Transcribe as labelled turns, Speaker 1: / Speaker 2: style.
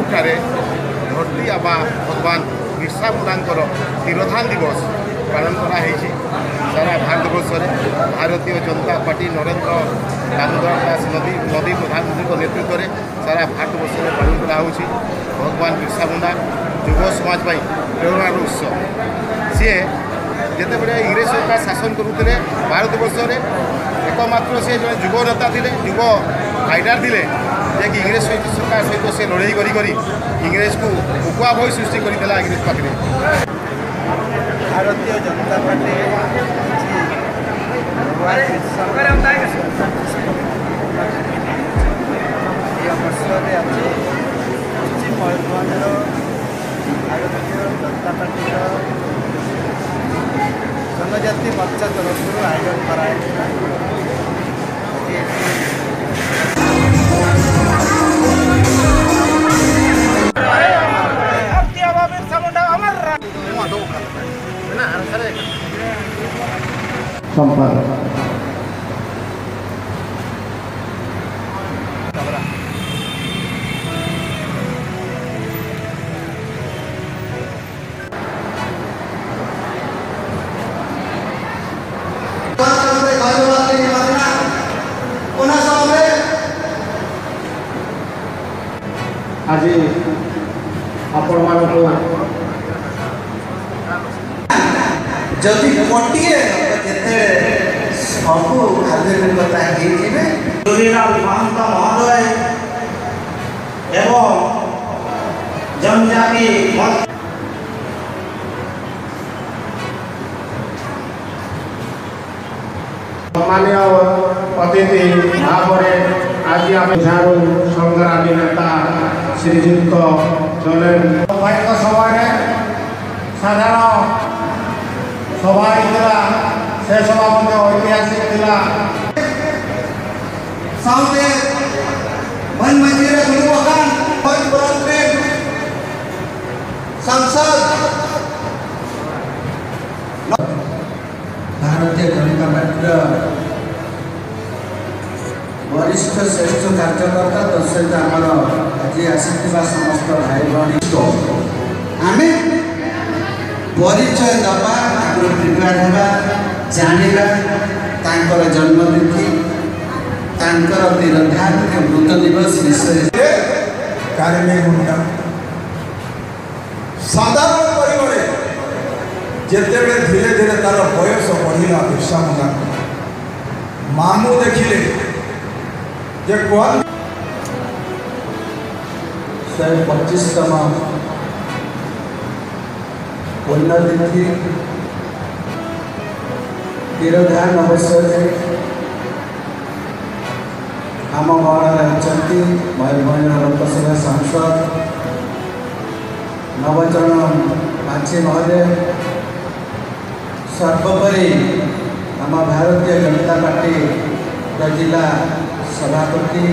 Speaker 1: ଯେଉଁଠାରେ ଧରती ଆବା ଭଗବାନ ବିର୍ସା ମୁଣ୍ଡାଙ୍କର ତିରୋଧାନ ଦିବସ ପାଳନ କରାଯାଇଛି। ସାରା ଭାରତବର୍ଷରେ ଭାରତୀୟ ଜନତା ପାର୍ଟି ନରେନ୍ଦ୍ର ଦାମୋଦର ଦାସ ମୋଦି ପ୍ରଧାନମନ୍ତ୍ରୀଙ୍କ ନେତୃତ୍ୱରେ ସାରା ଭାରତବର୍ଷରେ ପାଳନ କରାହେଉଛି। ଭଗବାନ ବିର୍ସା ମୁଣ୍ଡା ଯୁବ ସମାଜ ପାଇଁ ପ୍ରେରଣାର ଉତ୍ସ। ସିଏ ଯେତେବେଳେ ଇଂରେଜ ସରକାର ଶାସନ କରୁଥିଲେ ଭାରତବର୍ଷରେ एकमात्र से जो युव नेता थे युव फाइटर थे जे इंग्रेज सरकार सहित से लड़ाई करी इंग्रेज को उकुआ भय सृष्टि करता इंग्रेज पाखे।
Speaker 2: भारतीय जनता पार्टी अवसर आज पश्चिम मयूरभंज भारतीय जनता पार्टी जनजाति मोर्चा तरफ आयोजन कराई।
Speaker 3: आज आपण मानक
Speaker 2: जदि गोटे सब आधुनिकता
Speaker 4: दुरीलाल महंत महोदय एवं जनजाति
Speaker 3: सम्मानीय अतिथि भाव आज आम झाड़ू संग्रामी नेता श्रीजुक्त चलेन सौभाग्य समय साधारण सभा से सभा ऐतिहासिक
Speaker 2: साउंडे मन मंजिरे गुरुवान सांसद भारतीय जनता पार्टी वरिष्ठ श्रेष्ठ कार्यकर्ता तो सहित आमर आज आसिथिबा समस्त भाई भणी आम परिचय दबा प्रिपेयर होगा जानिबा तांकर जन्मतिथि तांकर तिरोधान मृत दिवस विषय
Speaker 5: मुंडा साधारण परिवार जिते धीरे धीरे तार बयस बढ़ला बिरसा मुंडा मामू देखिले जे कौन
Speaker 2: 125तम पुण्यतिथि तिरोधान अवसर आम गणना होती मयूरभंज लोकसभा सांसद नवचरण माछी महोदय सर्वोपरि आम भारतीय जनता पार्टी जिला सभापति